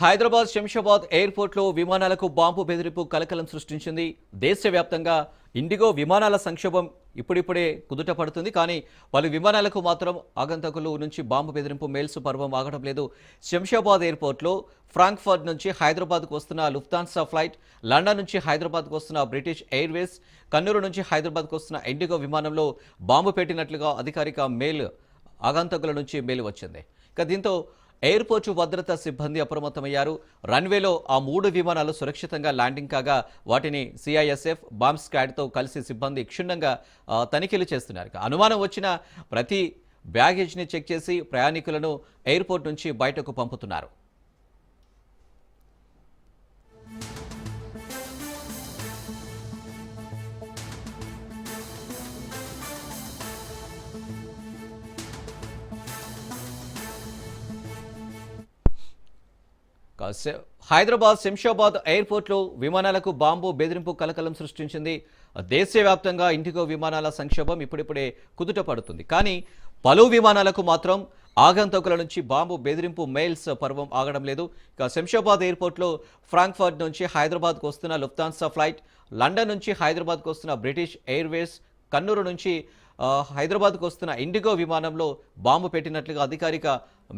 హైదరాబాద్ శంషాబాద్ ఎయిర్పోర్ట్లో విమానాలకు బాంబు బెదిరింపు కలకలం సృష్టించింది. దేశవ్యాప్తంగా ఇండిగో విమానాల సంక్షోభం ఇప్పుడిప్పుడే కుదుట పడుతుంది. కానీ పలు విమానాలకు మాత్రం ఆగంతకులు నుంచి బాంబు బెదిరింపు మెయిల్స్ పర్వం ఆగడం లేదు. శంషాబాద్ ఎయిర్పోర్ట్లో ఫ్రాంక్ఫర్ట్ నుంచి హైదరాబాద్కు వస్తున్న లుఫ్తాన్సా ఫ్లైట్, లండన్ నుంచి హైదరాబాద్కు వస్తున్న బ్రిటిష్ ఎయిర్వేస్, కన్నూరు నుంచి హైదరాబాద్కు వస్తున్న ఇండిగో విమానంలో బాంబు పెట్టినట్లుగా అధికారిక మెయిల్ ఆగంతకుల నుంచి మెయిల్ వచ్చింది. ఇక దీంతో ఎయిర్పోర్టు భద్రతా సిబ్బంది అప్రమత్తమయ్యారు. రన్వేలో ఆ 3 విమానాలు సురక్షితంగా ల్యాండింగ్ కాగా వాటిని సిఐఎస్ఎఫ్ బాంబ్ స్క్వాడ్తో కలిసి సిబ్బంది క్షుణ్ణంగా తనిఖీలు చేస్తున్నారు. అనుమానం వచ్చిన ప్రతి బ్యాగేజ్ని చెక్ చేసి ప్రయాణికులను ఎయిర్పోర్ట్ నుంచి బయటకు పంపుతున్నారు. హైదరాబాద్ శంషాబాద్ ఎయిర్పోర్ట్లో విమానాలకు బాంబు బెదిరింపు కలకలం సృష్టించింది. దేశవ్యాప్తంగా ఇండిగో విమానాల సంక్షోభం ఇప్పుడిప్పుడే కుదుట పడుతుంది. కానీ పలు విమానాలకు మాత్రం ఆగంతకుల నుంచి బాంబు బెదిరింపు మెయిల్స్ పర్వం ఆగడం లేదు. ఇక శంషాబాద్ ఎయిర్పోర్ట్లో ఫ్రాంక్ఫర్ట్ నుంచి హైదరాబాద్కు వస్తున్న లుఫ్తాన్సా ఫ్లైట్, లండన్ నుంచి హైదరాబాద్కు వస్తున్న బ్రిటిష్ ఎయిర్వేస్, కన్నూరు నుంచి హైదరాబాద్కు వస్తున్న ఇండిగో విమానంలో బాంబు పెట్టినట్లుగా అధికారిక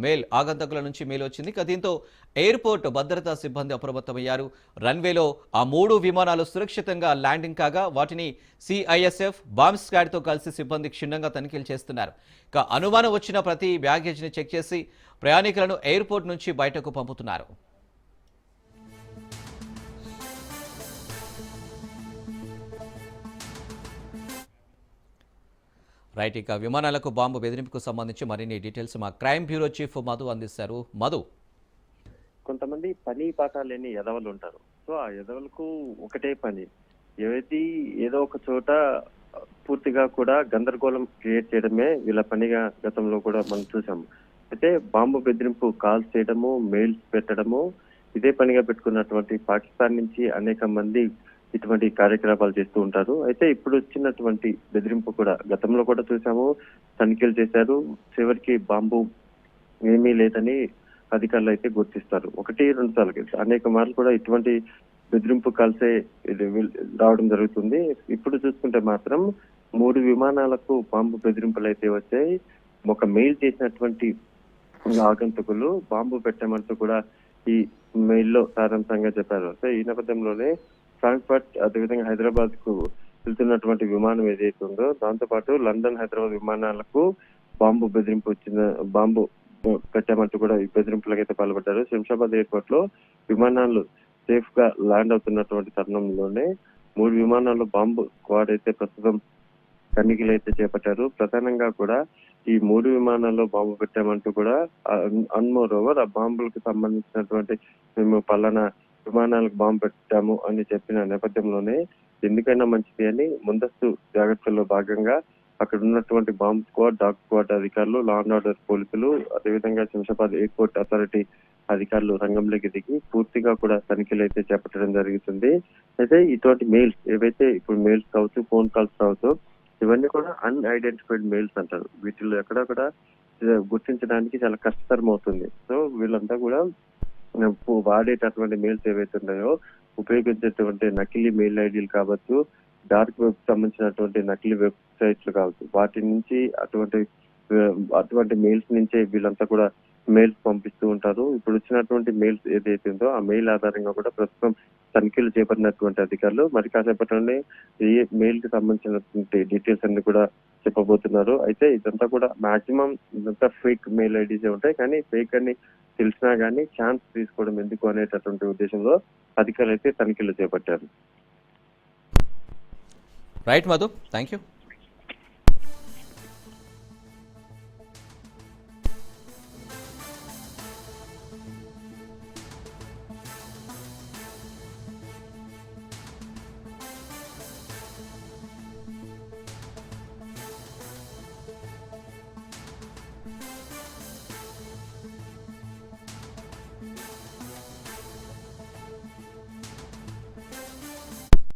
మెయిల్ ఆగంతకుల నుంచి మెయిల్ వచ్చింది. దీంతో ఎయిర్పోర్ట్ భద్రతా సిబ్బంది అప్రమత్తమయ్యారు. రన్వేలో ఆ 3 విమానాలు సురక్షితంగా ల్యాండింగ్ కాగా వాటిని సిఐఎస్ఎఫ్ బాంబ్ స్క్వాడ్తో కలిసి సిబ్బంది క్షుణ్ణంగా తనిఖీలు చేస్తున్నారు. అనుమానం వచ్చిన ప్రతి బ్యాగేజ్ని చెక్ చేసి ప్రయాణికులను ఎయిర్పోర్ట్ నుంచి బయటకు పంపుతున్నారు. రైట్, ఇక విమానాలకు బాంబు బెదిరింపుకు సంబంధించి మరిన్ని డీటెయిల్స్ మా క్రైమ్ బ్యూరో చీఫ్ మధు అందిస్తారు. మధు, కొంతమంది పని పాట లేని ఎదవలు ఉంటారు. సో ఆ ఎదవలకు ఒకటే పని, ఏదో ఒక చోట పూర్తిగా కూడా గందరగోళం క్రియేట్ చేయడమే వీళ్ళ పనిగా గతంలో కూడా మనం చూసాము. అయితే బాంబు బెదిరింపు కాల్స్ చేయడము, మెయిల్స్ పెట్టడము ఇదే పనిగా పెట్టుకున్నటువంటి పాకిస్తాన్ నుంచి అనేక మంది ఇటువంటి కార్యకలాపాలు చేస్తూ ఉంటారు. అయితే ఇప్పుడు వచ్చినటువంటి బెదిరింపు కూడా గతంలో కూడా చూసాము, తనిఖీలు చేశారు. చివరికి బాంబు ఏమీ లేదని అధికారులు అయితే గుర్తిస్తారు. 1-2 సార్లు అనేక మార్లు కూడా ఇటువంటి బెదిరింపు కాల్సే రావడం జరుగుతుంది. ఇప్పుడు చూసుకుంటే మాత్రం 3 విమానాలకు బాంబు బెదిరింపులు అయితే వచ్చాయి. ఒక మెయిల్ చేసినటువంటి ఆగంతకులు బాంబు పెట్టామంటూ కూడా ఈ మెయిల్లో సారాంశంగా చెప్పారు. సో ఈ నేపథ్యంలోనే ఫ్రాంక్ఫర్ట్ అదేవిధంగా హైదరాబాద్ కు వెళ్తున్నటువంటి విమానం ఏదైతే ఉందో దాంతో పాటు లండన్, హైదరాబాద్ విమానాలకు బాంబు పెట్టామంటూ కూడా ఈ బెదిరింపులకైతే పాల్పడ్డారు. శంషాబాద్ ఎయిర్పోర్ట్ లో విమానాలు సేఫ్ గా ల్యాండ్ అవుతున్నటువంటి తరుణంలోనే 3 విమానాల్లో బాంబు స్క్వాడ్ అయితే ప్రస్తుతం తనిఖీలు అయితే చేపట్టారు. ప్రధానంగా కూడా ఈ 3 విమానాల్లో బాంబు పెట్టామంటూ కూడా అన్మోర్ ఓవర్ ఆ బాంబులకు సంబంధించినటువంటి మేము పలానా విమానాలకు బాంబు పెట్టాము అని చెప్పిన నేపథ్యంలోనే ఎందుకైనా మంచిది అని ముందస్తు జాగ్రత్తల్లో భాగంగా అక్కడ ఉన్నటువంటి బాంబ్ స్క్వాడ్, డాగ్ స్క్వాడ్ అధికారులు, లా అండ్ ఆర్డర్ పోలీసులు, అదేవిధంగా శంషాబాద్ ఎయిర్పోర్ట్ అథారిటీ అధికారులు రంగంలోకి దిగి పూర్తిగా కూడా తనిఖీలు అయితే చేపట్టడం జరుగుతుంది. అయితే ఇటువంటి మెయిల్స్ ఏవైతే ఇప్పుడు మెయిల్స్ కావచ్చు, ఫోన్ కాల్స్ కావచ్చు, ఇవన్నీ కూడా అన్ఐడెంటిఫైడ్ మెయిల్స్ అంటారు. వీటిలో ఎక్కడక్కడ గుర్తించడానికి చాలా కష్టతరం అవుతుంది. సో వీళ్ళంతా కూడా వాడేటటువంటి మెయిల్స్ ఏవైతే ఉన్నాయో, ఉపయోగించేటువంటి నకిలీ మెయిల్ ఐడీలు కావచ్చు, డార్క్ వెబ్ సంబంధించినటువంటి నకిలీ వెబ్సైట్లు కావచ్చు, వాటి నుంచి అటువంటి మెయిల్స్ నుంచే వీళ్ళంతా కూడా మెయిల్స్ పంపిస్తూ ఉంటారు. ఇప్పుడు వచ్చినటువంటి మెయిల్స్ ఏదైతే ఉందో ఆ మెయిల్ ఆధారంగా కూడా ప్రస్తుతం తనిఖీలు చేపట్టినటువంటి అధికారులు మరి కాసేపట్లోనే ఈ మెయిల్ కి సంబంధించినటువంటి డీటెయిల్స్ అన్ని కూడా చెప్పబోతున్నారు. అయితే ఇదంతా కూడా మాక్సిమం ఇదంతా ఫేక్ మెయిల్ ఐడీసే ఉంటాయి. కానీ ఫేక్ అని తెలిసినా గానీ ఛాన్స్ తీసుకోవడం ఎందుకు అనేటటువంటి ఉద్దేశంలో అధికారులు అయితే తనిఖీలు చేపట్టారు. Right Madhu, thank you.